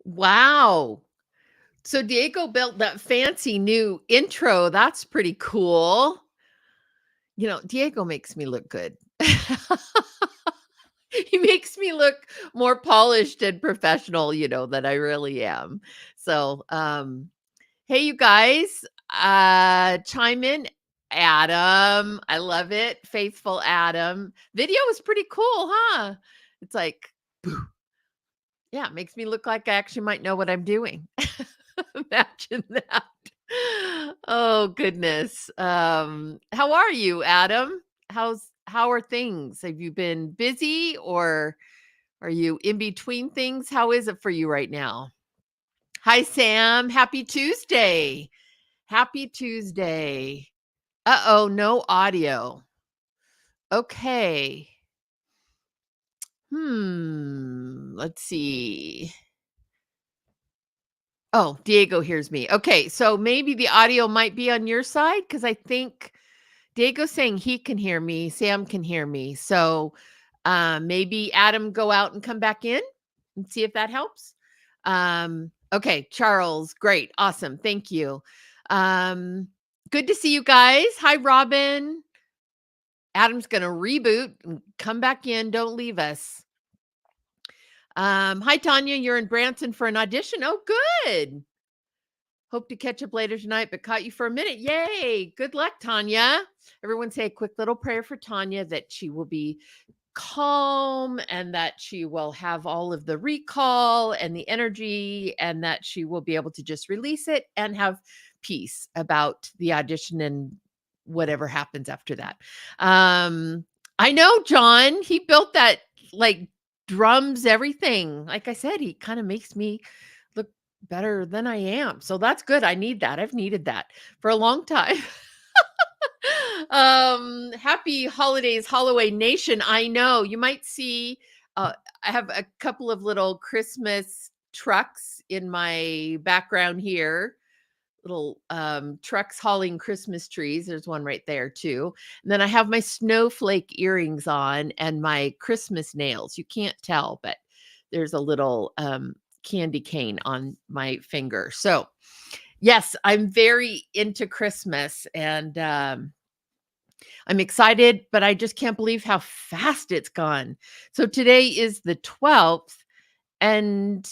Wow. So Diego built that fancy new intro. That's pretty cool. Diego makes me look good. He makes me look more polished and professional, than I really am. So, hey, you guys, chime in. Adam, I love it. Faithful Adam. Video is pretty cool, huh? It's like, yeah, it makes me look like I actually might know what I'm doing. Imagine that. Oh goodness. How are you, Adam? How are things? Have you been busy or are you in between things? How is it for you right now? Hi, Sam. Happy Tuesday. Happy Tuesday. Uh-oh, no audio. Okay. Let's see. Oh, Diego hears me. Okay, so maybe the audio might be on your side because I think Diego's saying he can hear me, Sam can hear me. So maybe Adam go out and come back in and see if that helps. Okay, Charles, great, awesome, thank you. Good to see you guys. Hi, Robin. Adam's gonna reboot and come back in. Don't leave us. Hi, Tanya. You're in Branson for an audition. Oh, good. Hope to catch up later tonight, but caught you for a minute. Yay. Good luck, Tanya. Everyone say a quick little prayer for Tanya that she will be calm and that she will have all of the recall and the energy and that she will be able to just release it and have peace about the audition and whatever happens after that. I know John, he built that like drums, everything. Like I said, he kind of makes me look better than I am. So that's good. I need that. I've needed that for a long time. Happy holidays, Holloway Nation. I know you might see I have a couple of little Christmas trucks in my background here. Little trucks hauling Christmas trees. There's one right there too. And then I have my snowflake earrings on and my Christmas nails. You can't tell, but there's a little candy cane on my finger. So, yes, I'm very into Christmas and I'm excited, but I just can't believe how fast it's gone. So today is the 12th and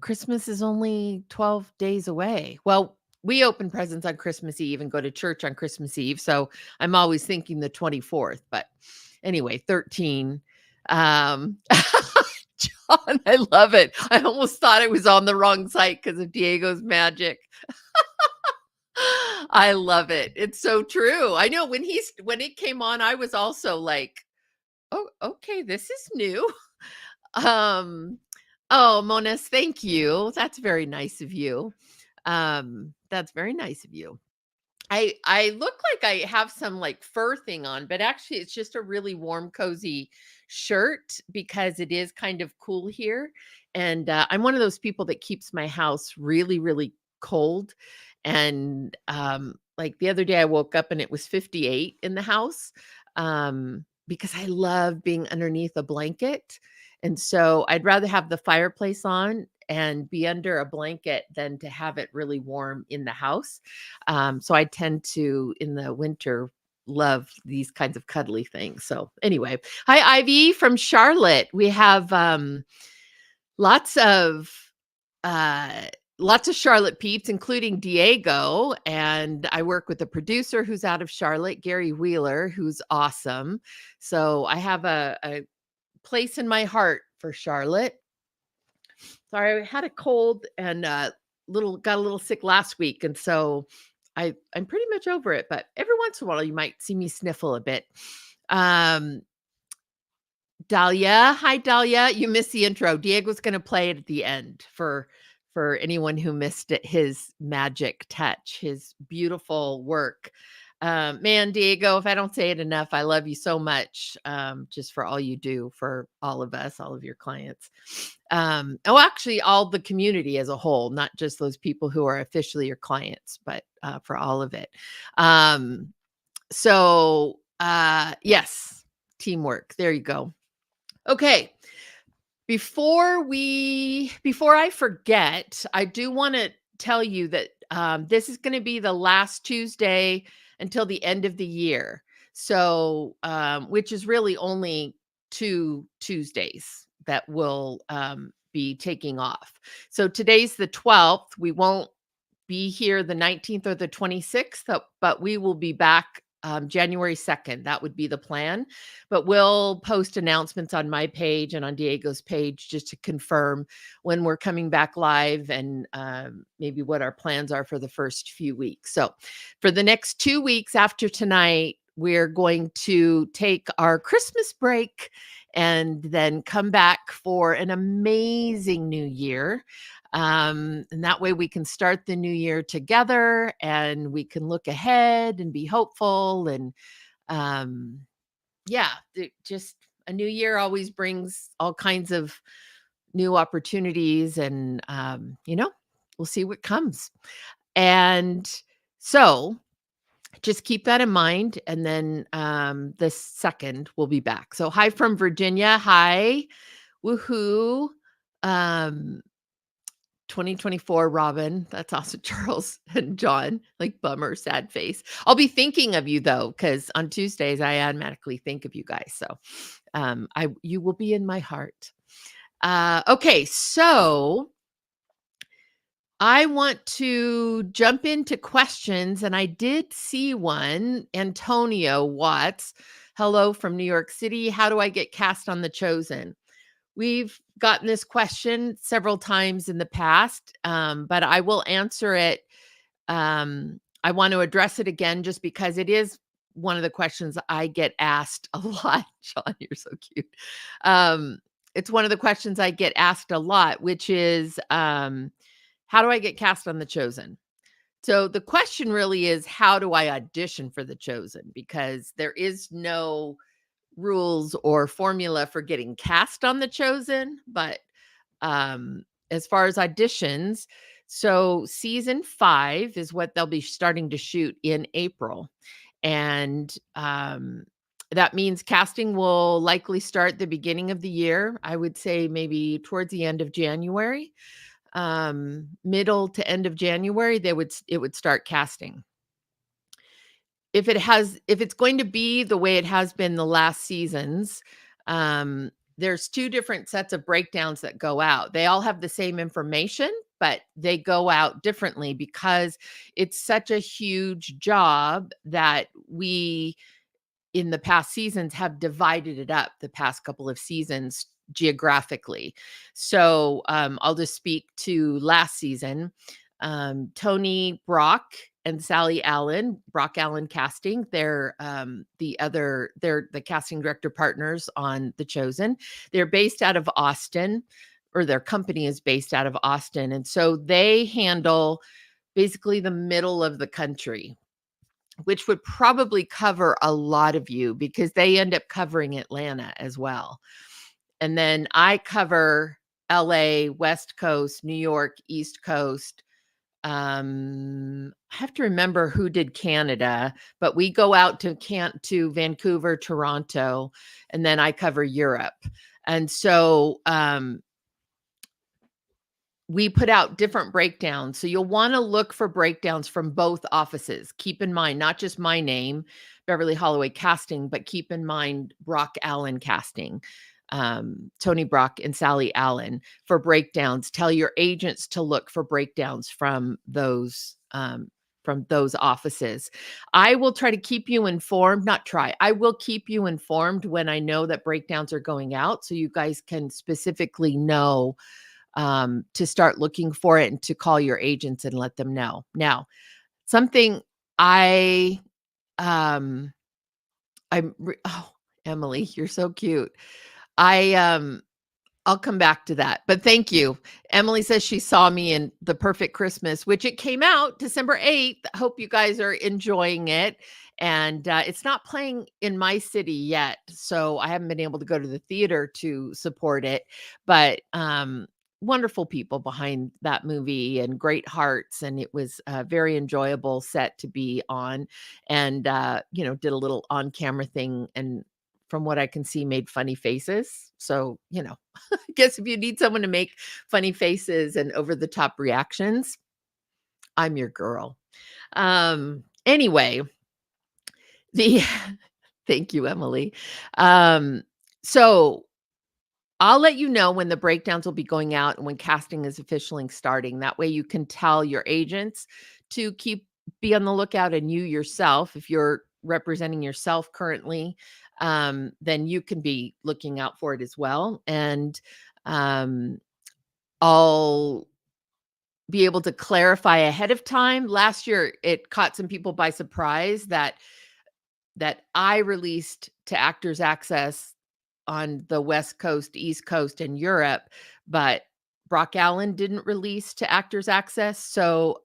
Christmas is only 12 days away. Well, we open presents on Christmas Eve and go to church on Christmas Eve. So I'm always thinking the 24th, but anyway, 13. John, I love it. I almost thought I was on the wrong site because of Diego's magic. I love it. It's so true. I know when it came on, I was also like, "Oh, okay, this is new." Um, oh, Monas, thank you. That's very nice of you. That's very nice of you. I look like I have some like fur thing on, but actually it's just a really warm, cozy shirt because it is kind of cool here. And I'm one of those people that keeps my house really, really cold. And like the other day, I woke up and it was 58 in the house because I love being underneath a blanket. And so I'd rather have the fireplace on and be under a blanket than to have it really warm in the house. So I tend to, in the winter, love these kinds of cuddly things. So anyway, hi Ivy from Charlotte. We have lots of uh lots of Charlotte peeps, including Diego. And I work with a producer who's out of Charlotte, Gary Wheeler, who's awesome. So I have a place in my heart for Charlotte. Sorry, I had a cold and got a little sick last week, and so I'm pretty much over it. But every once in a while, you might see me sniffle a bit. Um, Dahlia, hi Dahlia, you missed the intro. Diego's going to play it at the end for anyone who missed it. His magic touch, his beautiful work. Man, Diego, if I don't say it enough, I love you so much just for all you do for all of us, all of your clients. Actually, all the community as a whole, not just those people who are officially your clients, but for all of it. Yes, teamwork. There you go. Okay. Before I forget, I do wanna tell you that, this is gonna be the last Tuesday until the end of the year. So, which is really only 2 Tuesdays that will, be taking off. So today's the 12th. We won't be here the 19th or the 26th, but we will be back January 2nd. That would be the plan. But we'll post announcements on my page and on Diego's page just to confirm when we're coming back live and maybe what our plans are for the first few weeks. So for the next 2 weeks after tonight, we're going to take our Christmas break and then come back for an amazing new year. And that way we can start the new year together and we can look ahead and be hopeful. And um, yeah, just a new year always brings all kinds of new opportunities. And, we'll see what comes. And so just keep that in mind. And then the second we'll be back. So, hi from Virginia. Hi. Woohoo. Um, 2024, Robin. That's awesome. Charles and John, like bummer, sad face. I'll be thinking of you though, because on Tuesdays I automatically think of you guys. So you will be in my heart. Okay, so I want to jump into questions, and I did see one. Antonio Watts. Hello from New York City. How do I get cast on The Chosen? We've gotten this question several times in the past, but I will answer it. I want to address it again just because it is one of the questions I get asked a lot. John, you're so cute. It's one of the questions I get asked a lot, which is how do I get cast on The Chosen? So the question really is, how do I audition for The Chosen? Because there is no rules or formula for getting cast on The Chosen, but as far as auditions, so season 5 is what they'll be starting to shoot in April. And that means casting will likely start the beginning of the year. I would say maybe towards the end of January, middle to end of January, it would start casting. If it's going to be the way it has been the last seasons, there's 2 different sets of breakdowns that go out. They all have the same information, but they go out differently because it's such a huge job that we, in the past seasons, have divided it up the past couple of seasons geographically. So, I'll just speak to last season. Tony Brock and Sally Allen, Brock Allen Casting, they're the casting director partners on The Chosen. They're based out of Austin, or their company is based out of Austin. And so they handle basically the middle of the country, which would probably cover a lot of you because they end up covering Atlanta as well. And then I cover LA, West Coast, New York, East Coast. I have to remember who did Canada, but we go out to Vancouver, Toronto, and then I cover Europe. And so we put out different breakdowns. So you'll want to look for breakdowns from both offices. Keep in mind, not just my name, Beverly Holloway Casting, but keep in mind Brock Allen Casting, Tony Brock and Sally Allen for breakdowns. Tell your agents to look for breakdowns from those offices. I will try to keep you informed, I will keep you informed when I know that breakdowns are going out so you guys can specifically know to start looking for it and to call your agents and let them know. Now, something I oh, Emily, you're so cute. I'll come back to that, but thank you. Emily says she saw me in The Perfect Christmas, which it came out December 8th. Hope you guys are enjoying it. And it's not playing in my city yet, so I haven't been able to go to the theater to support it. But wonderful people behind that movie and great hearts, and it was a very enjoyable set to be on. And did a little on-camera thing and from what I can see, made funny faces. So, I guess if you need someone to make funny faces and over the top reactions, I'm your girl. Anyway, the thank you, Emily. So I'll let you know when the breakdowns will be going out and when casting is officially starting. That way you can tell your agents to be on the lookout, and you yourself, if you're representing yourself currently, then you can be looking out for it as well. And I'll be able to clarify ahead of time. Last year, it caught some people by surprise that I released to Actors Access on the West Coast, East Coast, and Europe, but Brock Allen didn't release to Actors Access. So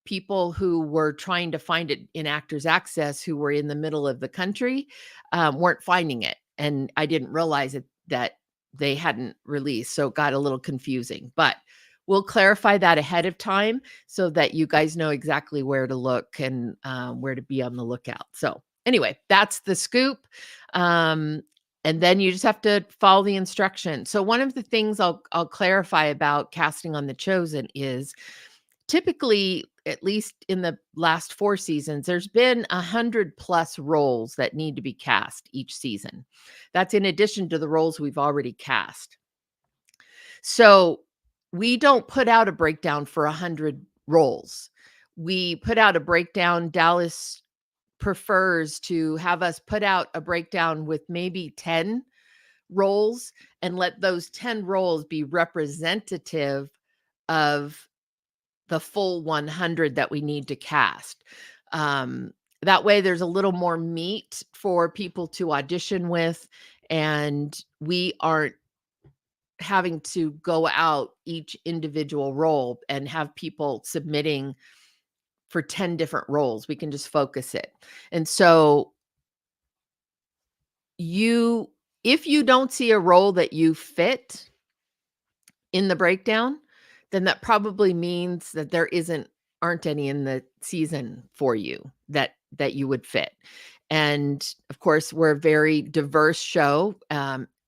people who were trying to find it in Actors Access, who were in the middle of the country, weren't finding it. And I didn't realize that they hadn't released. So it got a little confusing. But we'll clarify that ahead of time so that you guys know exactly where to look and where to be on the lookout. So anyway, that's the scoop. And then you just have to follow the instructions. So one of the things I'll clarify about casting on The Chosen is typically, at least in the last 4 seasons, there's been 100+ roles that need to be cast each season. That's in addition to the roles we've already cast. So we don't put out a breakdown for 100 roles. We put out a breakdown. Dallas prefers to have us put out a breakdown with maybe 10 roles and let those 10 roles be representative of the full 100 that we need to cast. That way there's a little more meat for people to audition with, and we aren't having to go out each individual role and have people submitting for 10 different roles. We can just focus it. And so if you don't see a role that you fit in the breakdown, then that probably means that there aren't any in the season for you that you would fit. And of course, we're a very diverse show.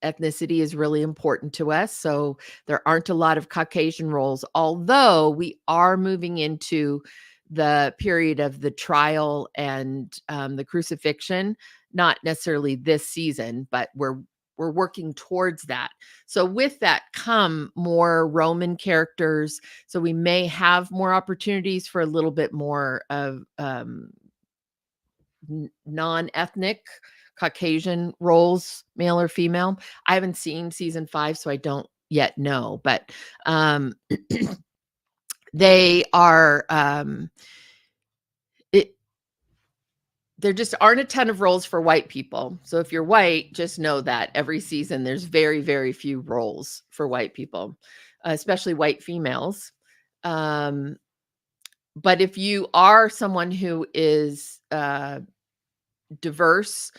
Ethnicity is really important to us. So there aren't a lot of Caucasian roles, although we are moving into the period of the trial and the crucifixion, not necessarily this season, but we're working towards that. So with that come more Roman characters. So we may have more opportunities for a little bit more of non-ethnic Caucasian roles, male or female. I haven't seen season 5, so I don't yet know, but they are there just aren't a ton of roles for white people. So if you're white, just know that every season there's very, very few roles for white people, especially white females. But if you are someone who is diverse,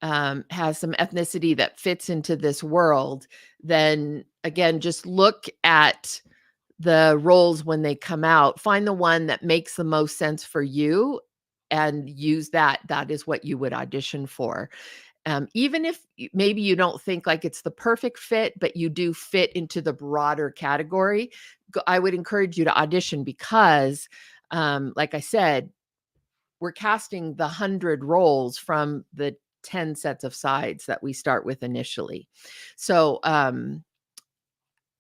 has some ethnicity that fits into this world, then again, just look at the roles when they come out. Find the one that makes the most sense for you and use that. That is what you would audition for. Even if maybe you don't think like it's the perfect fit, but you do fit into the broader category, I would encourage you to audition because, like I said, we're casting the 100 roles from the 10 sets of sides that we start with initially. So,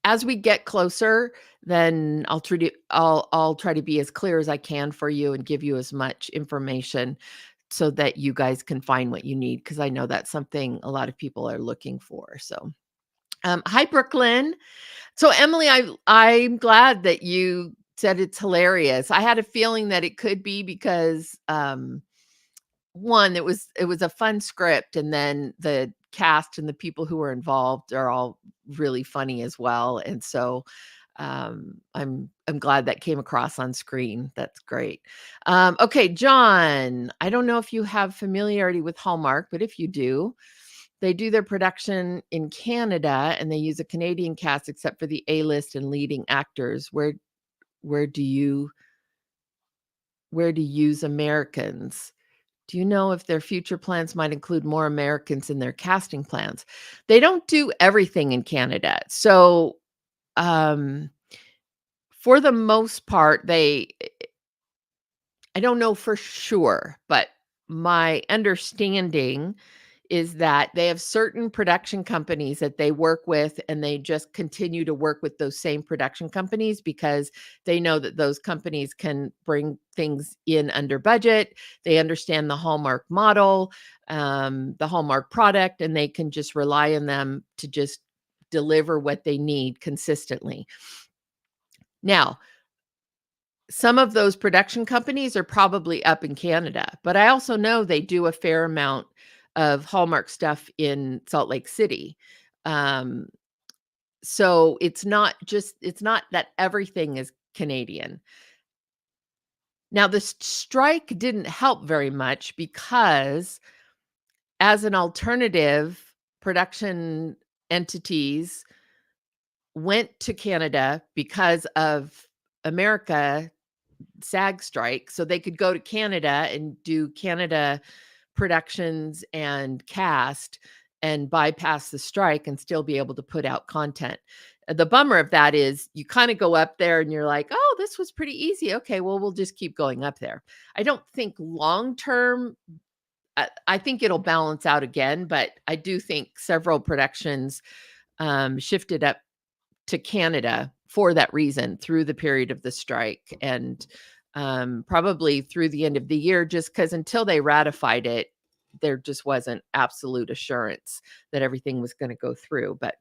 as we get closer, then I'll try to be as clear as I can for you and give you as much information so that you guys can find what you need, because I know that's something a lot of people are looking for. So, hi, Brooklyn. So, Emily, I'm glad that you said it's hilarious. I had a feeling that it could be because one, it was a fun script, and then the cast and the people who were involved are all really funny as well. And so I'm glad that came across on screen. That's great. Okay, John, I don't know if you have familiarity with Hallmark, but if you do, they do their production in Canada and they use a Canadian cast except for the A-list and leading actors. Where do you use Americans? Do you know if their future plans might include more Americans in their casting plans? They don't do everything in Canada. So, um, for the most part, I don't know for sure, but my understanding is that they have certain production companies that they work with, and they just continue to work with those same production companies because they know that those companies can bring things in under budget. They understand the Hallmark model, the Hallmark product, and they can just rely on them to just deliver what they need consistently. Now, some of those production companies are probably up in Canada, but I also know they do a fair amount of Hallmark stuff in Salt Lake City. Um, so it's not that everything is Canadian. Now, the strike didn't help very much because as an alternative, production entities went to Canada because of America SAG strike, so they could go to Canada and do Canada productions and cast and bypass the strike and still be able to put out content. The bummer of that is you kind of go up there and you're like, "Oh, this was pretty easy. Okay, well, we'll just keep going up there." I don't think long term, I think it'll balance out again, but I do think several productions shifted up to Canada for that reason through the period of the strike and probably through the end of the year, just because until they ratified it, there just wasn't absolute assurance that everything was going to go through. But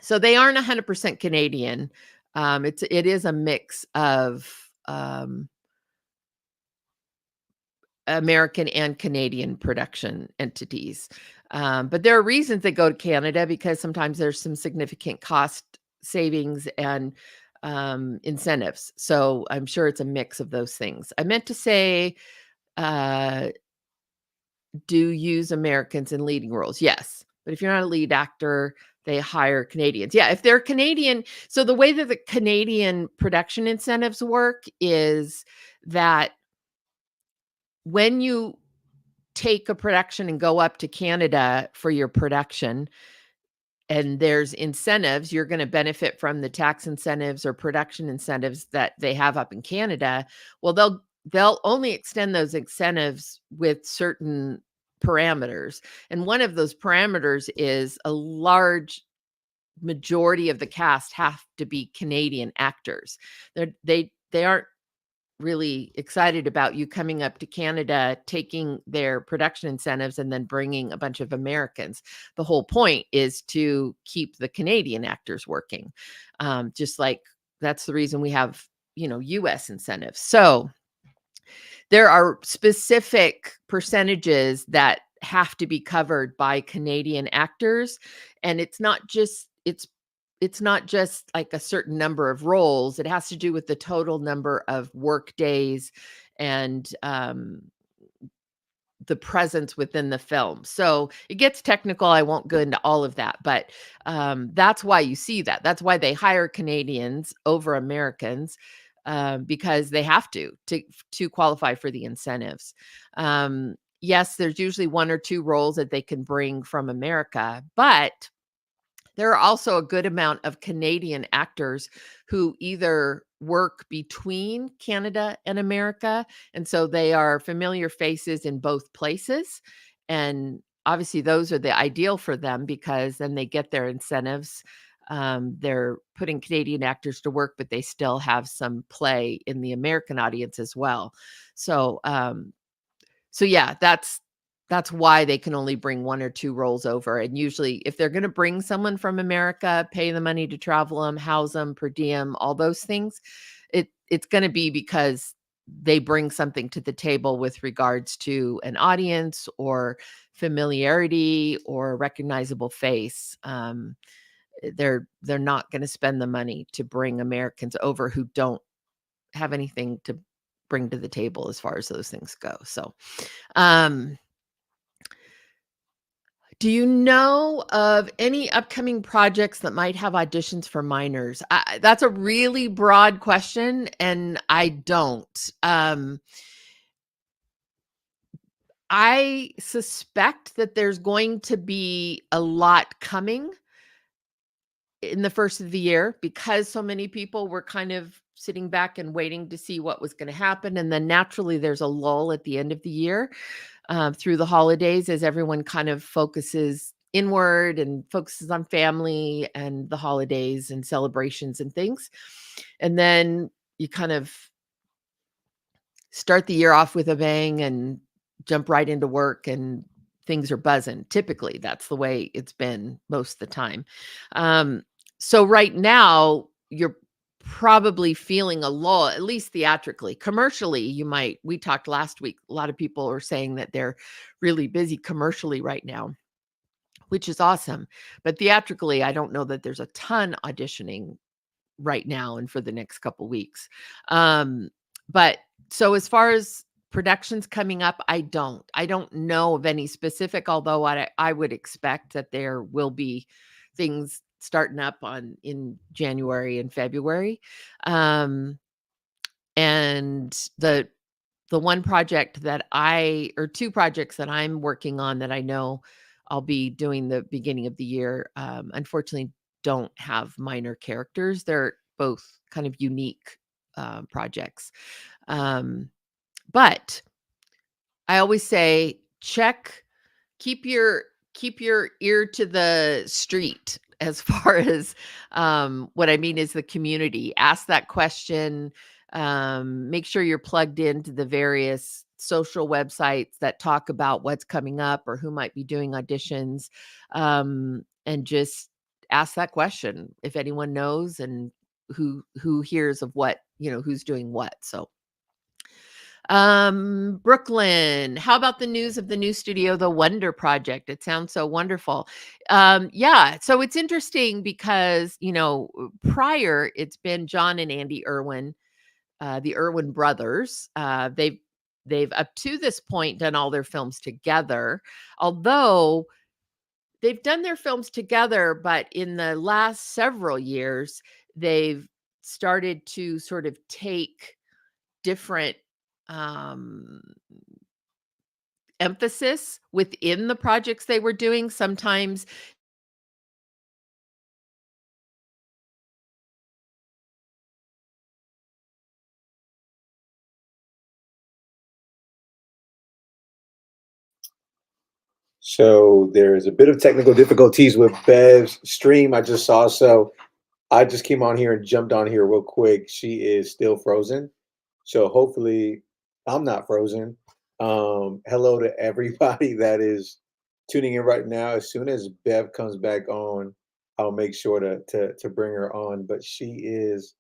so they aren't 100% Canadian. It is a mix of American and Canadian production entities. But there are reasons they go to Canada because sometimes there's some significant cost savings and incentives. So I'm sure it's a mix of those things. I meant to say, uh, do use Americans in leading roles? Yes. But if you're not a lead actor, they hire Canadians. Yeah, if they're Canadian. So the way that the Canadian production incentives work is that when you take a production and go up to Canada for your production and there's incentives, you're going to benefit from the tax incentives or production incentives that they have up in Canada. Well, they'll only extend those incentives with certain parameters. And one of those parameters is a large majority of the cast have to be Canadian actors. They aren't really excited about you coming up to Canada, taking their production incentives, and then bringing a bunch of Americans. The whole point is to keep the Canadian actors working. Just like that's the reason we have, US incentives. So there are specific percentages that have to be covered by Canadian actors. And it's not just like a certain number of roles. It has to do with the total number of work days and the presence within the film. So it gets technical. I won't go into all of that, but that's why you see that. That's why they hire Canadians over Americans because they have to qualify for the incentives. Yes, there's usually one or two roles that they can bring from America, but there are also a good amount of Canadian actors who either work between Canada and America, and so they are familiar faces in both places. And obviously, those are the ideal for them because then they get their incentives. They're putting Canadian actors to work, but they still have some play in the American audience as well. So, so yeah, that's why they can only bring one or two roles over. And usually if they're going to bring someone from America, pay the money to travel them, house them, per diem, all those things, it's going to be because they bring something to the table with regards to an audience or familiarity or a recognizable face. They're not going to spend the money to bring Americans over who don't have anything to bring to the table as far as those things go. So, do you know of any upcoming projects that might have auditions for minors? That's a really broad question, and I don't. I suspect that there's going to be a lot coming in the first of the year because so many people were kind of sitting back and waiting to see what was going to happen. And then naturally, there's a lull at the end of the year through the holidays as everyone kind of focuses inward and focuses on family and the holidays and celebrations and things. And then you kind of start the year off with a bang and jump right into work and things are buzzing. Typically, that's the way it's been most of the time. Um, so right now, you're probably feeling a lull, at least theatrically. Commercially, we talked last week, a lot of people are saying that they're really busy commercially right now, which is awesome. But theatrically, I don't know that there's a ton auditioning right now and for the next couple weeks. Um, but so as far as productions coming up, I don't know of any specific, although I would expect that there will be things starting up on in January and February. Um, and the one project that or two projects that I'm working on that I know I'll be doing the beginning of the year, unfortunately don't have minor characters. They're both kind of unique projects. Um, but I always say keep your keep your ear to the street as far as what I mean is the community. Ask that question. Make sure you're plugged into the various social websites that talk about what's coming up or who might be doing auditions, and just ask that question if anyone knows and who hears of what, who's doing what. So Brooklyn, how about the news of the new studio, The Wonder Project? It sounds so wonderful. Yeah, so it's interesting because, prior it's been John and Andy Irwin, the Irwin brothers. They've up to this point done all their films together, although they've done their films together, but in the last several years, they've started to sort of take different um emphasis within the projects they were doing. Sometimes So there's a bit of technical difficulties with Bev's stream I just saw. So I just came on here and jumped on here real quick. She is still frozen. So hopefully I'm not frozen. Hello to everybody that is tuning in right now. As soon as Bev comes back on, I'll make sure to bring her on. But she is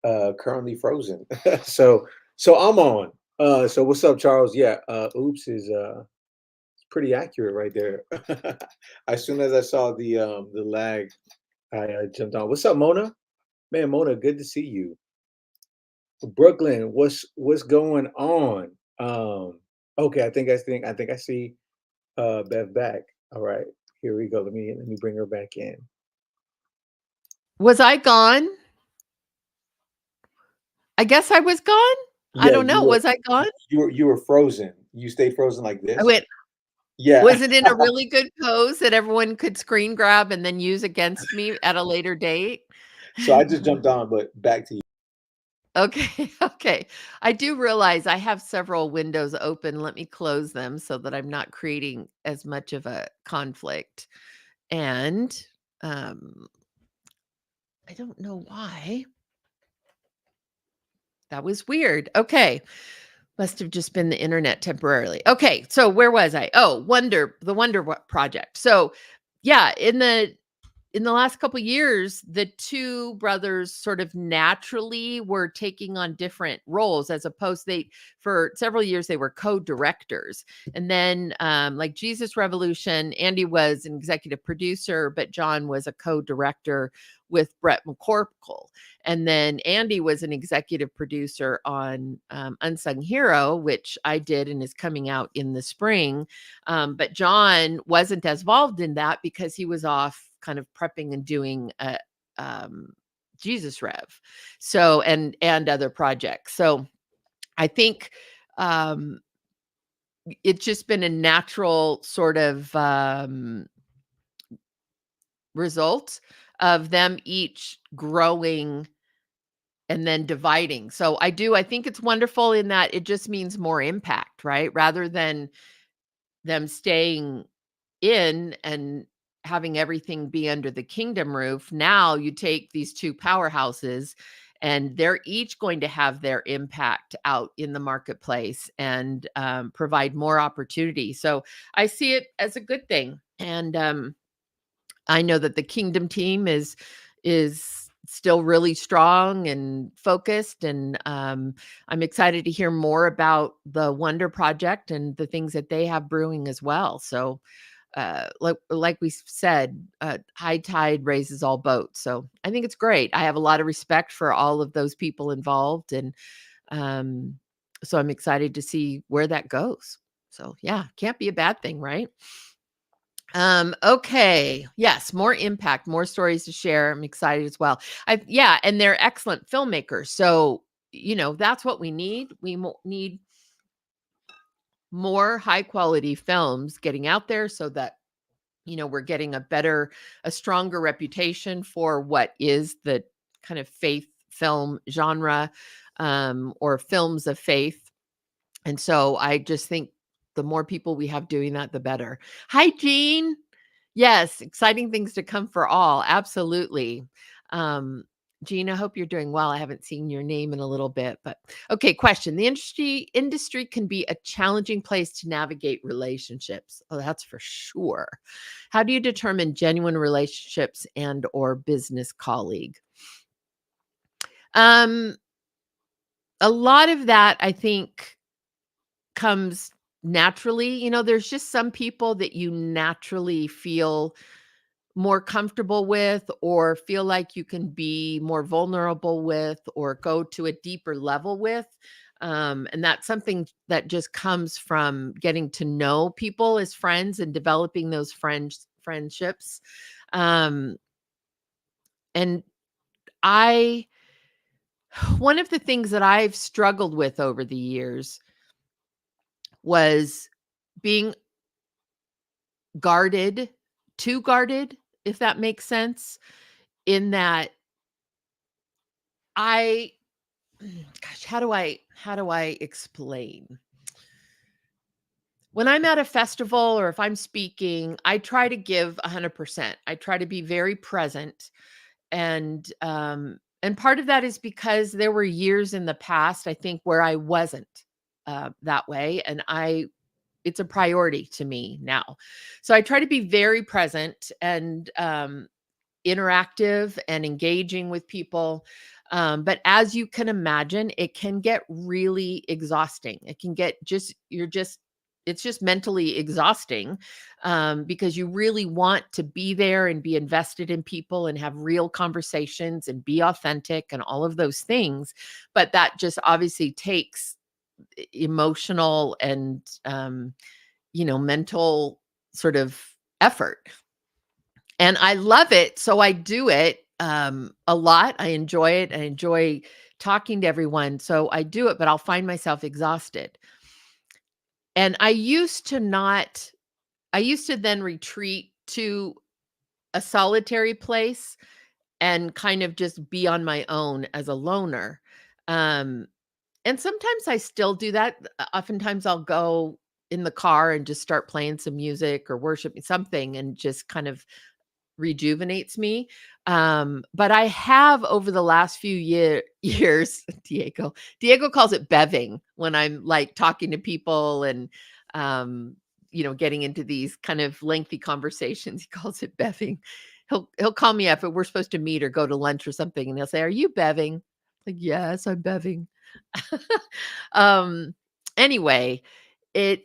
currently frozen. so so I'm on. So what's up, Charles? Yeah, oops is pretty accurate right there. As soon as I saw the lag, I jumped on. What's up, Mona? Man, Mona, good to see you. Brooklyn, what's going on? Okay, I think I see Bev back. All right, here we go. Let me bring her back in. was I gone? I guess I was gone? I Yeah, don't know. Was I gone? you were frozen. You stayed frozen like I this. went, Yeah. was it in a really good pose that everyone could screen grab and then use against me at a later date? So I just jumped on, but back to you. Okay, okay. I do realize I have several windows open. Let me close them so that I'm not creating as much of a conflict. And um, I don't know why. That was weird. Okay. Must have just been the internet temporarily. Okay, so where was I? Oh, the Project. So, yeah, in the last couple years, the two brothers sort of naturally were taking on different roles as opposed they for several years they were co-directors. And then like Jesus Revolution, Andy was an executive producer, but John was a co-director with Brett McCorkle. And then Andy was an executive producer on Unsung Hero, which I did and is coming out in the spring. But John wasn't as involved in that because he was off kind of prepping and doing um, Jesus Rev, so and other projects. So I think um, it's just been a natural sort of result of them each growing and then dividing. So I think it's wonderful in that it just means more impact, right? Rather than them staying in and having everything be under the kingdom roof. Now you take these two powerhouses and they're each going to have their impact out in the marketplace and provide more opportunity. So I see it as a good thing. And I know that the kingdom team is still really strong and focused, and I'm excited to hear more about the Wonder Project and the things that they have brewing as well. So, like we said, high tide raises all boats. So I think it's great. I have a lot of respect for all of those people involved, and um, so I'm excited to see where that goes. So yeah, can't be a bad thing, right? Okay. Yes, more impact, more stories to share. I'm excited as well. Yeah, and they're excellent filmmakers. So, that's what we need. We need more high quality films getting out there so that we're getting a stronger reputation for what is the kind of faith film genre, or films of faith. And so I just think the more people we have doing that, the better. Hi, Jean. Yes, exciting things to come for all. Absolutely. Um, Jean, I hope you're doing well. I haven't seen your name in a little bit, but okay. Question: the industry can be a challenging place to navigate relationships. Oh, that's for sure. How do you determine genuine relationships and or business colleague? Um, a lot of that, I think, comes naturally. There's just some people that you naturally feel more comfortable with or feel like you can be more vulnerable with or go to a deeper level with. And that's something that just comes from getting to know people as friends and developing those friendships. Um, and I, one of the things that I've struggled with over the years was being guarded, too guarded, if that makes sense, in that I gosh, how do I explain? When I'm at a festival or if I'm speaking, I try to give 100%. I try to be very present, and part of that is because there were years in the past, I think, where I wasn't that way, and it's a priority to me now. So I try to be very present and interactive and engaging with people. But as you can imagine, it can get really exhausting. It can get it's just mentally exhausting, because you really want to be there and be invested in people and have real conversations and be authentic and all of those things. But that just obviously takes emotional and, mental sort of effort. And I love it, so I do it, a lot. I enjoy it. I enjoy talking to everyone, so I do it, but I'll find myself exhausted. And I used to then retreat to a solitary place and kind of just be on my own as a loner. Um, and sometimes I still do that. Oftentimes I'll go in the car and just start playing some music or worship something and just kind of rejuvenates me. But I have over the last few years, Diego calls it beving when I'm like talking to people and, um, getting into these kind of lengthy conversations. He calls it beving. He'll call me up if we're supposed to meet or go to lunch or something, and he'll say, "Are you beving?" Like, yes, I'm beving. um, anyway, it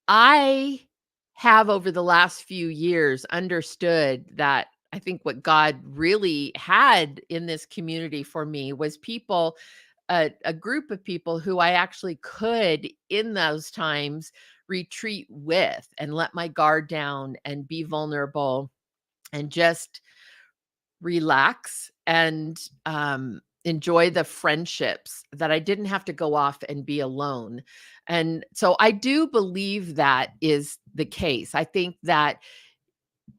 I have over the last few years understood that I think what God really had in this community for me was people, a group of people who I actually could, in those times, retreat with and let my guard down and be vulnerable and just relax and enjoy the friendships that I didn't have to go off and be alone. And so I do believe that is the case. I think that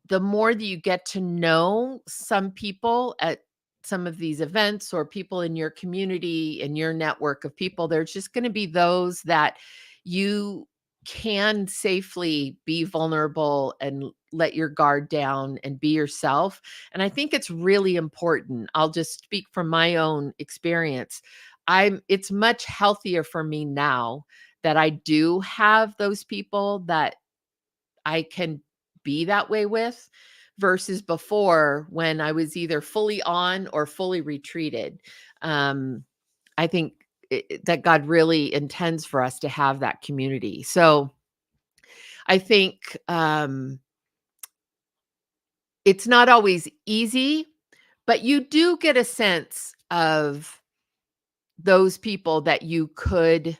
the more that you get to know some people at some of these events or people in your community, in your network of people, there's just going to be those that you can safely be vulnerable and let your guard down and be yourself. And I think it's really important. I'll just speak from my own experience. It's much healthier for me now that I do have those people that I can be that way with versus before when I was either fully on or fully retreated. Um, I think that God really intends for us to have that community. So I think it's not always easy, but you do get a sense of those people that you could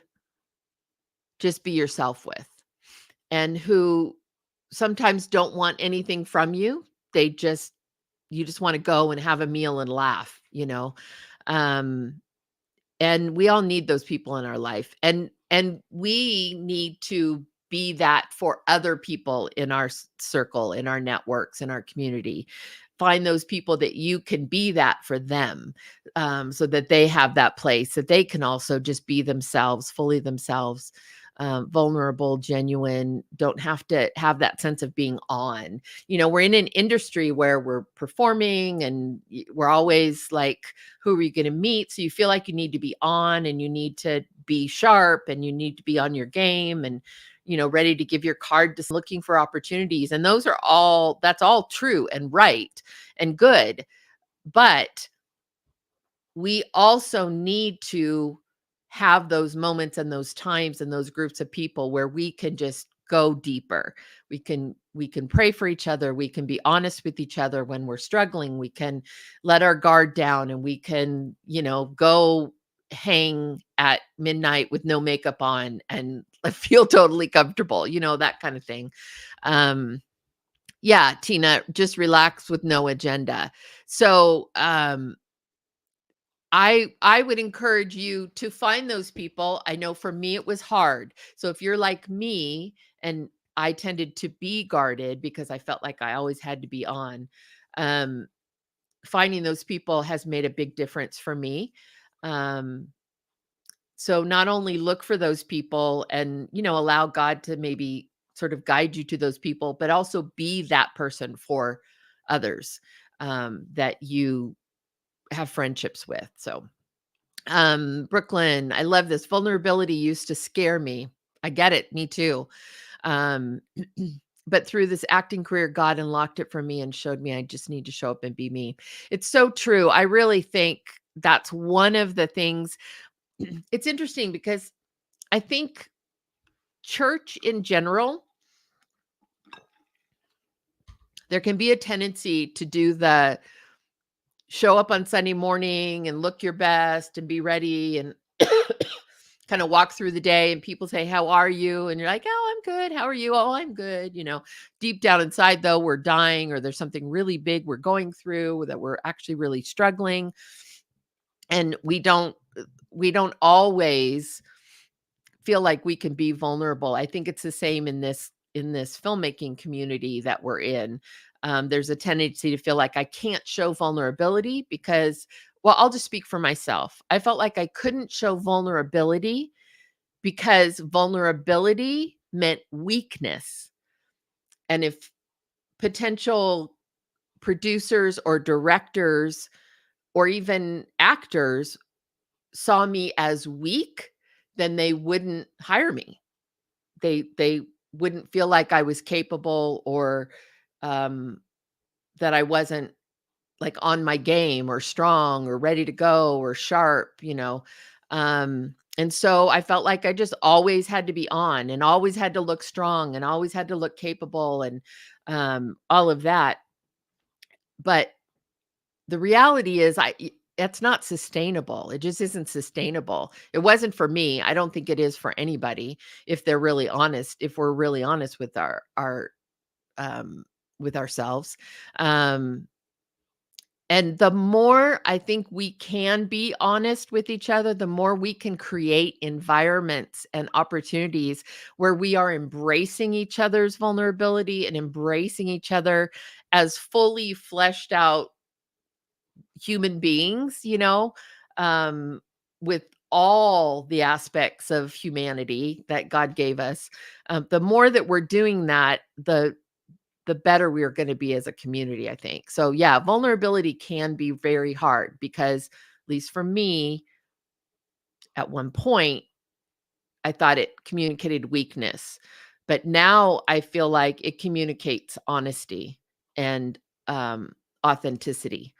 just be yourself with and who sometimes don't want anything from you. They just you just want to go and have a meal and laugh, you know. Um and we all need those people in our life. And we need to be that for other people in our circle, in our networks, in our community. Find those people that you can be that for them, so that they have that place that they can also just be themselves, fully themselves, vulnerable, genuine, don't have to have that sense of being on. You know, we're in an industry where we're performing and we're always like, who are you going to meet? So you feel like you need to be on and you need to be sharp and you need to be on your game and, ready to give your card to looking for opportunities. And that's all true and right and good. But we also need to have those moments and those times and those groups of people where we can just go deeper. We can pray for each other, we can be honest with each other when we're struggling, we can let our guard down, and we can, go hang at midnight with no makeup on and feel totally comfortable, that kind of thing. Yeah, Tina, just relax with no agenda. So, I would encourage you to find those people. I know for me it was hard. So if you're like me and I tended to be guarded because I felt like I always had to be on, um, finding those people has made a big difference for me. Um, so not only look for those people and, allow God to maybe sort of guide you to those people, but also be that person for others, that you have friendships with. So Brooklyn, I love this. Vulnerability used to scare me. I get it. Me too. Um, but through this acting career, God unlocked it for me and showed me I just need to show up and be me. It's so true. I really think that's one of the things. It's interesting because I think church in general, there can be a tendency to do the show up on Sunday morning and look your best and be ready and kind of walk through the day, and people say, "How are you?" And you're like, "Oh, I'm good. How are you?" "Oh, I'm good." Deep down inside though, we're dying, or there's something really big we're going through that we're actually really struggling. And we don't always feel like we can be vulnerable. I think it's the same in this filmmaking community that we're in. There's a tendency to feel like I can't show vulnerability because, well, I'll just speak for myself. I felt like I couldn't show vulnerability because vulnerability meant weakness. And if potential producers or directors or even actors saw me as weak, then they wouldn't hire me. They wouldn't feel like I was capable, or um, that I wasn't like on my game or strong or ready to go or sharp. And so I felt like I just always had to be on and always had to look strong and always had to look capable and all of that. But the reality is it's not sustainable. It just isn't sustainable. It wasn't for me. I don't think it is for anybody if they're really honest, if we're really honest with our um with ourselves. Um And the more I think we can be honest with each other, the more we can create environments and opportunities where we are embracing each other's vulnerability and embracing each other as fully fleshed out human beings, um, with all the aspects of humanity that God gave us. The more that we're doing that, the better we are going to be as a community, I think. So yeah, vulnerability can be very hard because, at least for me, at one point, I thought it communicated weakness. But now I feel like it communicates honesty and authenticity.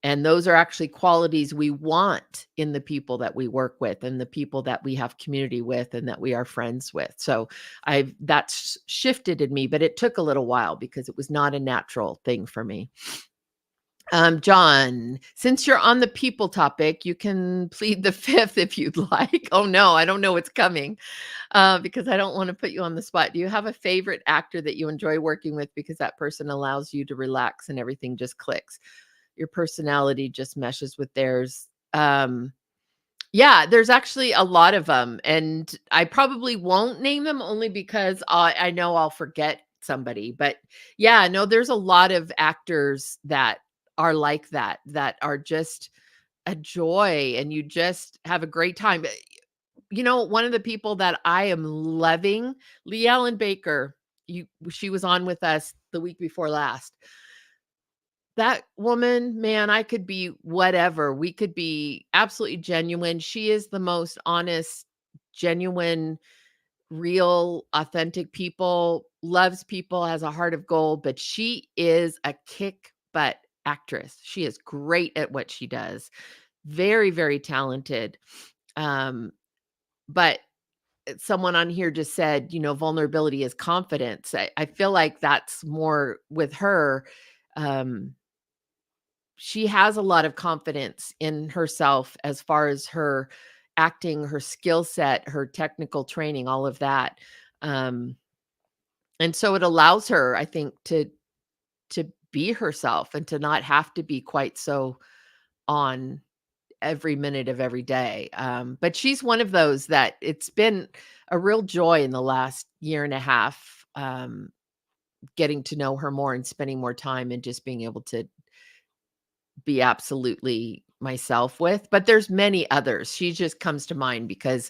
And those are actually qualities we want in the people that we work with and the people that we have community with and that we are friends with. So that's shifted in me, but it took a little while because it was not a natural thing for me. John, since you're on the people topic, you can plead the fifth if you'd like. Oh no, I don't know what's coming because I don't want to put you on the spot. Do you have a favorite actor that you enjoy working with because that person allows you to relax and everything just clicks? Your personality just meshes with theirs. Yeah, there's actually a lot of them, and I probably won't name them only because I know I'll forget somebody. But yeah, no, there's a lot of actors that are like that, that are just a joy, and you just have a great time. One of the people that I am loving, Lee Allen Baker. She was on with us the week before last. That woman, man, I could be whatever. We could be absolutely genuine. She is the most honest, genuine, real, authentic people, loves people, has a heart of gold, but she is a kick butt actress. She is great at what she does. Very, very talented. Um, but someone on here just said, vulnerability is confidence. I feel like that's more with her. Um, she has a lot of confidence in herself as far as her acting, her skill set, her technical training, all of that. Um, and so it allows her, I think, to be herself and to not have to be quite so on every minute of every day. But she's one of those that it's been a real joy in the last year and a half, getting to know her more and spending more time and just being able to be absolutely myself with. But there's many others. She just comes to mind because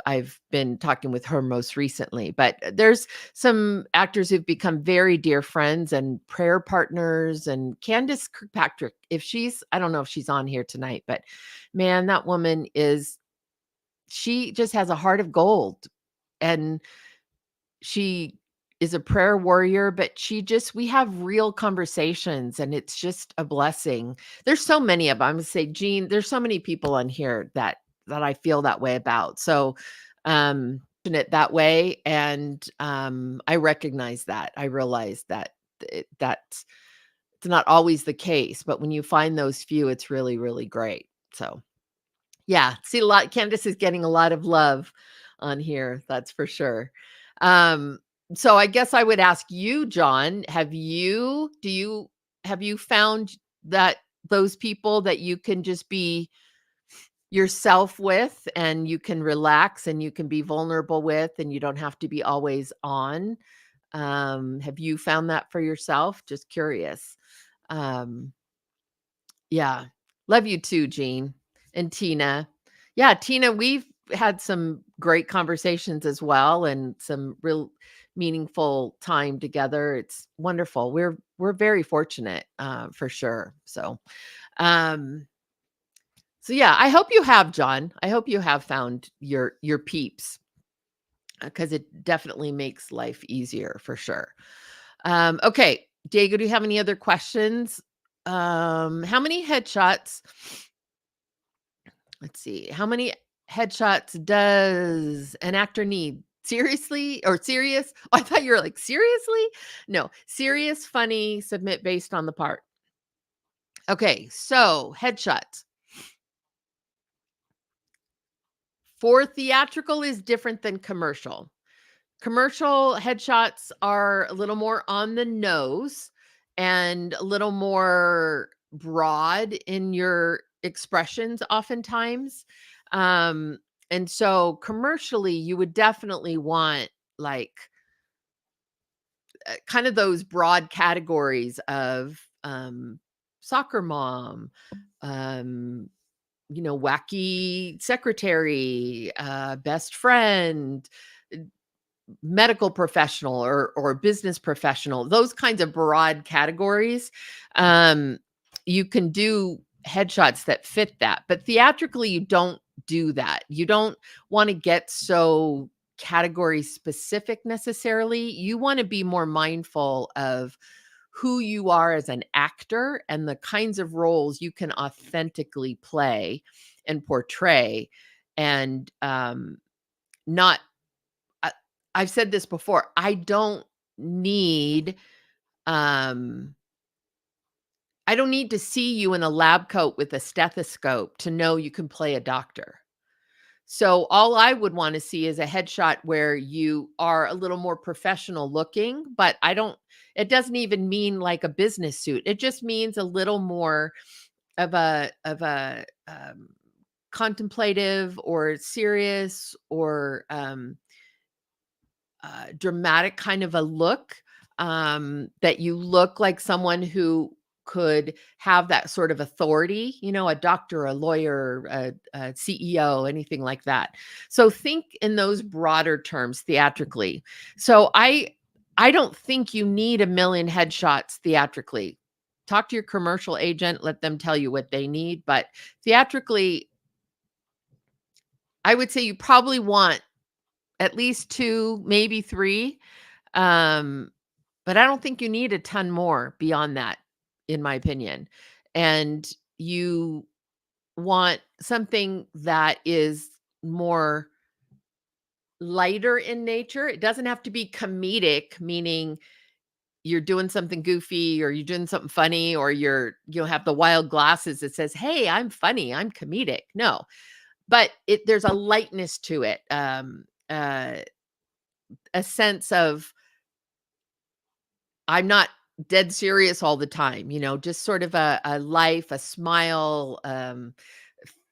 I've been talking with her most recently. But there's some actors who've become very dear friends and prayer partners. And Candace Kirkpatrick, I don't know if she's on here tonight, but man, that woman she just has a heart of gold. And she is a prayer warrior, but we have real conversations, and it's just a blessing. There's so many of them. I'm gonna say, Jean, there's so many people on here that I feel that way about. So, it that way, and I recognize that. I realize that that's it's not always the case, but when you find those few, it's really, really great. So, yeah, see a lot. Candace is getting a lot of love on here. That's for sure. Um, so I guess I would ask you, John, have you found that those people that you can just be yourself with and you can relax and you can be vulnerable with and you don't have to be always on? Have you found that for yourself? Just curious. Um, yeah. Love you too, Jean and Tina. Yeah, Tina, we've had some great conversations as well and some real meaningful time together. It's wonderful. We're very fortunate, for sure. Um so yeah, I hope you have, John. I hope you have found your peeps, because it definitely makes life easier for sure. Okay, Diego, do you have any other questions? How many headshots? Let's see. How many headshots does an actor need? Seriously or serious? Oh, I thought you were like, seriously? No, serious, funny, submit based on the part. Okay, so headshots. For theatrical is different than commercial. Commercial headshots are a little more on the nose and a little more broad in your expressions oftentimes. Um, and so commercially, you would definitely want like kind of those broad categories of soccer mom, um, wacky secretary, best friend, uh, medical professional or business professional, those kinds of broad categories. Um, you can do headshots that fit that, but theatrically, you don't do that. You don't want to get so category specific necessarily. You want to be more mindful of who you are as an actor and the kinds of roles you can authentically play and portray and not I, I've said this before. Um I don't need to see you in a lab coat with a stethoscope to know you can play a doctor. So all I would want to see is a headshot where you are a little more professional looking, but it doesn't even mean like a business suit. It just means a little more of a contemplative or serious or dramatic kind of a look, that you look like someone who could have that sort of authority, a doctor, a lawyer, a CEO, anything like that. So think in those broader terms theatrically. So I don't think you need a million headshots theatrically. Talk to your commercial agent, let them tell you what they need, but theatrically, I would say you probably want at least 2, maybe 3. Um, but I don't think you need a ton more beyond that, in my opinion. And you want something that is more lighter in nature. It doesn't have to be comedic, meaning you're doing something goofy or you're doing something funny or you'll have the wild glasses that says, "Hey, I'm funny, I'm comedic." No, but there's a lightness to it. A sense of I'm not dead serious all the time, just sort of a life, a smile,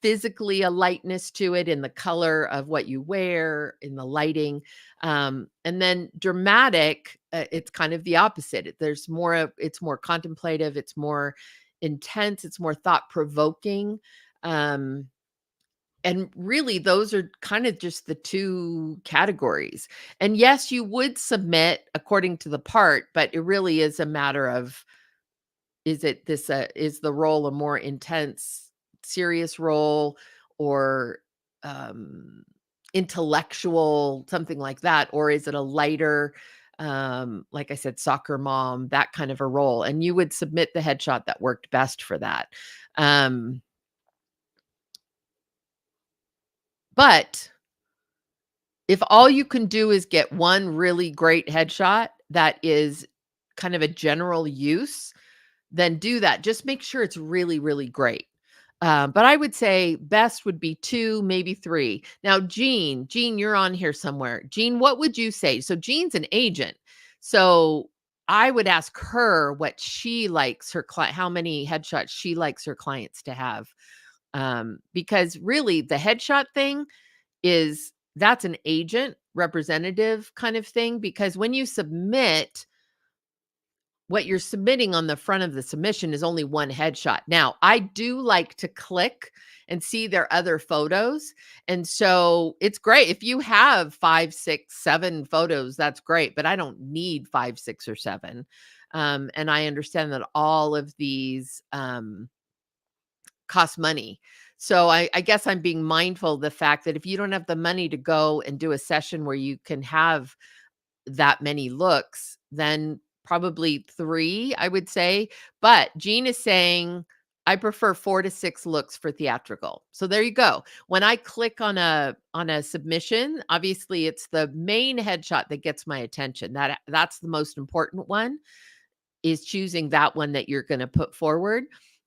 physically a lightness to it in the color of what you wear, in the lighting. And then dramatic, it's kind of the opposite. It's more contemplative, it's more intense, it's more thought provoking. Um, and really, those are kind of just the 2 categories. And yes, you would submit according to the part, but it really is a matter of, is the role a more intense, serious role or, um, intellectual, something like that? Or is it a lighter, like I said, soccer mom, that kind of a role? And you would submit the headshot that worked best for that. Um, but if all you can do is get one really great headshot that is kind of a general use, then do that. Just make sure it's really, really great. But I would say best would be 2, maybe 3. Now, Jean, you're on here somewhere. Jean, what would you say? So Jean's an agent. So I would ask her what she likes her client, how many headshots she likes her clients to have. Because really the headshot thing that's an agent representative kind of thing, because when you submit, what you're submitting on the front of the submission is only one headshot. Now, I do like to click and see their other photos. And so it's great. If you have 5, 6, 7 photos, that's great, but I don't need 5, 6, or 7. And I understand that all of these cost money. So I guess I'm being mindful of the fact that if you don't have the money to go and do a session where you can have that many looks, then probably 3, I would say. But Jean is saying, I prefer 4 to 6 looks for theatrical. So there you go. When I click on a submission, obviously it's the main headshot that gets my attention. That's the most important one, is choosing that one that you're going to put forward.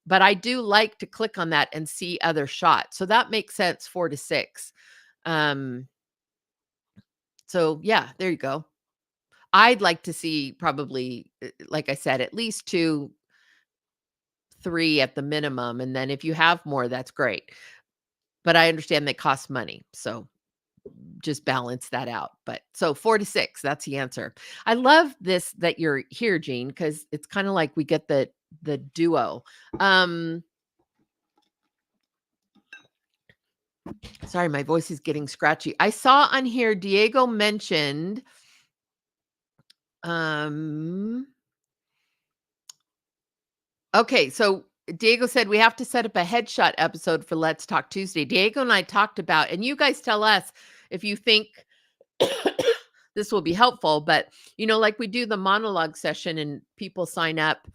But I do like to click on that and see other shots. So that makes sense, 4 to 6. Um, so yeah, there you go. I'd like to see probably, like I said, at least 2 3 at the minimum, and then if you have more, that's great. But I understand they cost money, so just balance that out. But so 4 to 6, that's the answer. I love this that you're here, Jean, because it's kind of like we get the duo. Um, sorry, my voice is getting scratchy. I saw on here Diego mentioned okay, so Diego said we have to set up a headshot episode for Let's Talk Tuesday. Diego and I talked about, and you guys tell us if you think this will be helpful, but like we do the monologue session and people sign up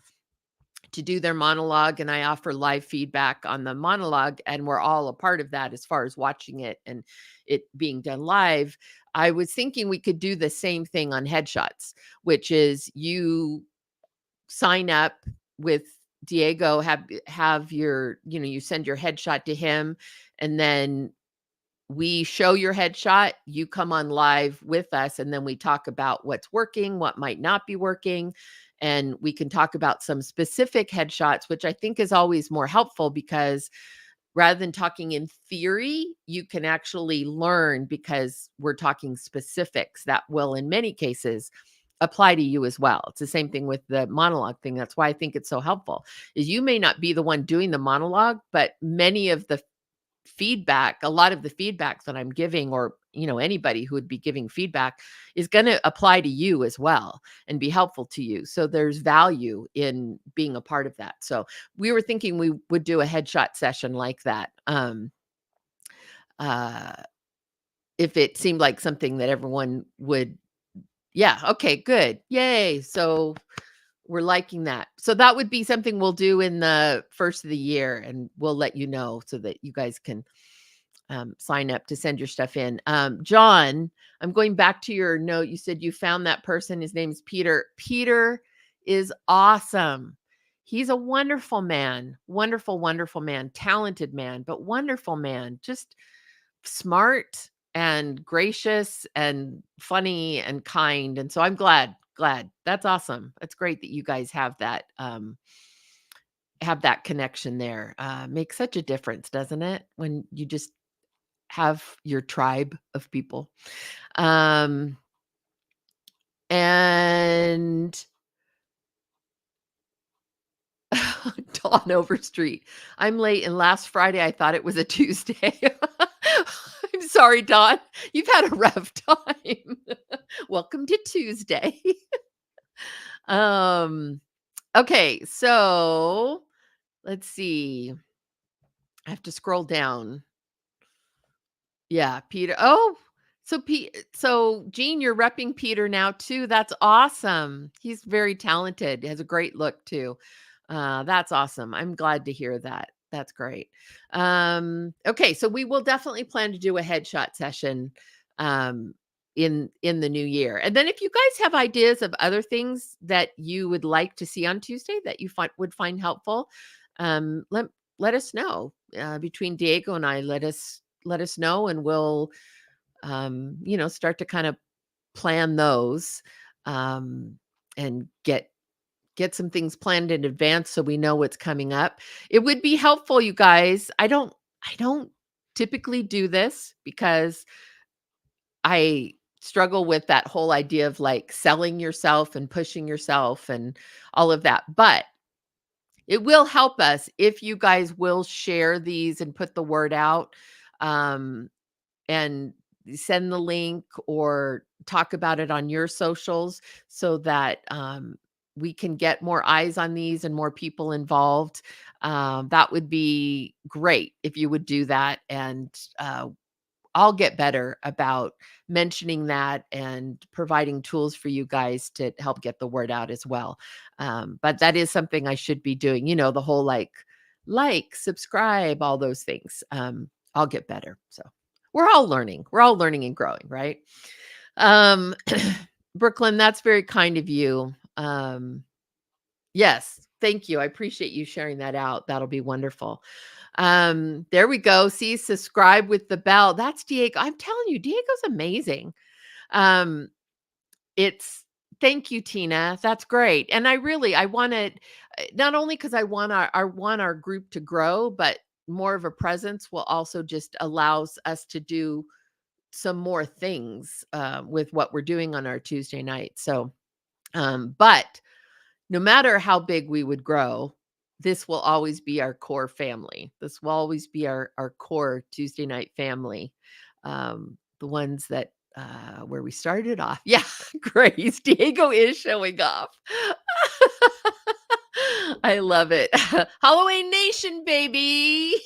to do their monologue and I offer live feedback on the monologue and we're all a part of that as far as watching it and it being done live. I was thinking we could do the same thing on headshots, which is you sign up with Diego, have your, you send your headshot to him and then we show your headshot, you come on live with us, and then we talk about what's working, what might not be working. And we can talk about some specific headshots, which I think is always more helpful because rather than talking in theory, you can actually learn because we're talking specifics that will, in many cases, apply to you as well. It's the same thing with the monologue thing. That's why I think it's so helpful is you may not be the one doing the monologue, but many of the feedback, a lot of the feedback that I'm giving or, anybody who would be giving feedback is going to apply to you as well and be helpful to you. So there's value in being a part of that. So we were thinking we would do a headshot session like that. If it seemed like something that everyone would, yeah, okay, good. Yay. So we're liking that. So that would be something we'll do in the first of the year and we'll let you know so that you guys can sign up to send your stuff in. John, I'm going back to your note. You said you found that person. His name's Peter. Peter is awesome. He's a wonderful man, wonderful, wonderful man, talented man, but wonderful man, just smart and gracious and funny and kind. And so I'm glad. That's awesome. That's great that you guys have that connection there. Makes such a difference, doesn't it? When you just have your tribe of people. And Dawn Overstreet. I'm late and last Friday I thought it was a Tuesday. I'm sorry, Dawn. You've had a rough time. Welcome to Tuesday. Okay, so let's see. I have to scroll down. Yeah, Peter. Oh, so Jean, you're repping Peter now too. That's awesome. He's very talented. He has a great look too. That's awesome. I'm glad to hear that. That's great. Okay, so we will definitely plan to do a headshot session in the new year. And then if you guys have ideas of other things that you would like to see on Tuesday that you would find helpful, let us know. Between Diego and I, let us know and we'll start to kind of plan those and get some things planned in advance so we know what's coming up. It would be helpful, you guys. I don't typically do this because I struggle with that whole idea of like selling yourself and pushing yourself and all of that. But it will help us if you guys will share these and put the word out. And send the link or talk about it on your socials so that we can get more eyes on these and more people involved. That would be great if you would do that. And I'll get better about mentioning that and providing tools for you guys to help get the word out as well. But that is something I should be doing, the whole like, subscribe, all those things. I'll get better. So we're all learning and growing, right? Brooklyn, that's very kind of you. Yes, thank you. I appreciate you sharing that out. That'll be wonderful. There we go. See, subscribe with the bell. That's Diego. I'm telling you, Diego's amazing. It's Thank you, Tina. That's great. And I want to not only because I want our group to grow, but more of a presence will also just allows us to do some more things with what we're doing on our Tuesday night. So, but no matter how big we would grow, this will always be our core family. This will always be our core Tuesday night family. The ones that where we started off. Yeah, Grace. Diego is showing off. I love it. Halloween Nation, baby.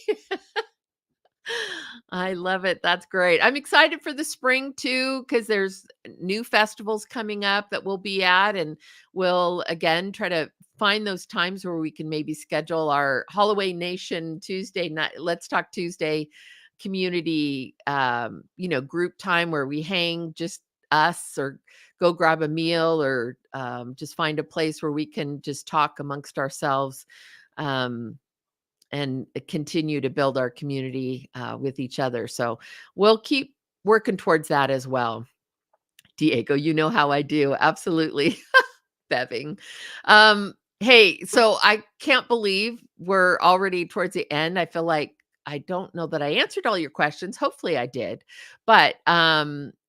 I love it. That's great. I'm excited for the spring too, because there's new festivals coming up that we'll be at, and we'll again try to find those times where we can maybe schedule our Halloween Nation Tuesday night. Let's Talk Tuesday community, group time where we hang just us or go grab a meal or just find a place where we can just talk amongst ourselves. Um, and continue to build our community with each other. So we'll keep working towards that as well. Diego, you know how I do. Absolutely. Beving. Hey, so I can't believe we're already towards the end. I feel like I don't know that I answered all your questions. Hopefully I did. But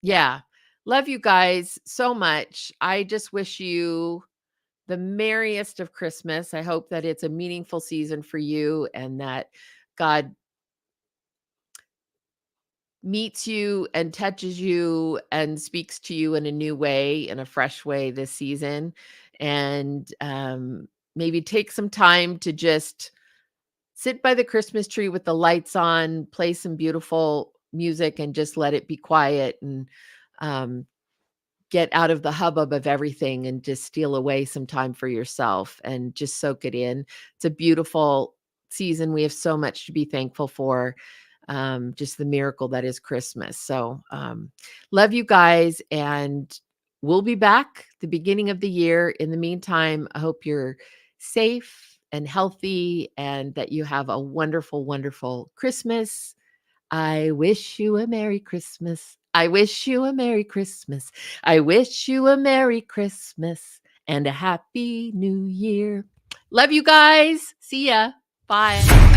yeah, love you guys so much. I just wish you the merriest of Christmas. I hope that it's a meaningful season for you and that God meets you and touches you and speaks to you in a new way, in a fresh way this season. And maybe take some time to just sit by the Christmas tree with the lights on, play some beautiful music, and just let it be quiet and um, get out of the hubbub of everything and just steal away some time for yourself and just soak it in. It's a beautiful season. We have so much to be thankful for. Just the miracle that is Christmas. So, love you guys, and we'll be back the beginning of the year. In the meantime, I hope you're safe and healthy and that you have a wonderful, wonderful Christmas. I wish you a Merry Christmas. I wish you a Merry Christmas. I wish you a Merry Christmas and a Happy New Year. Love you guys. See ya. Bye.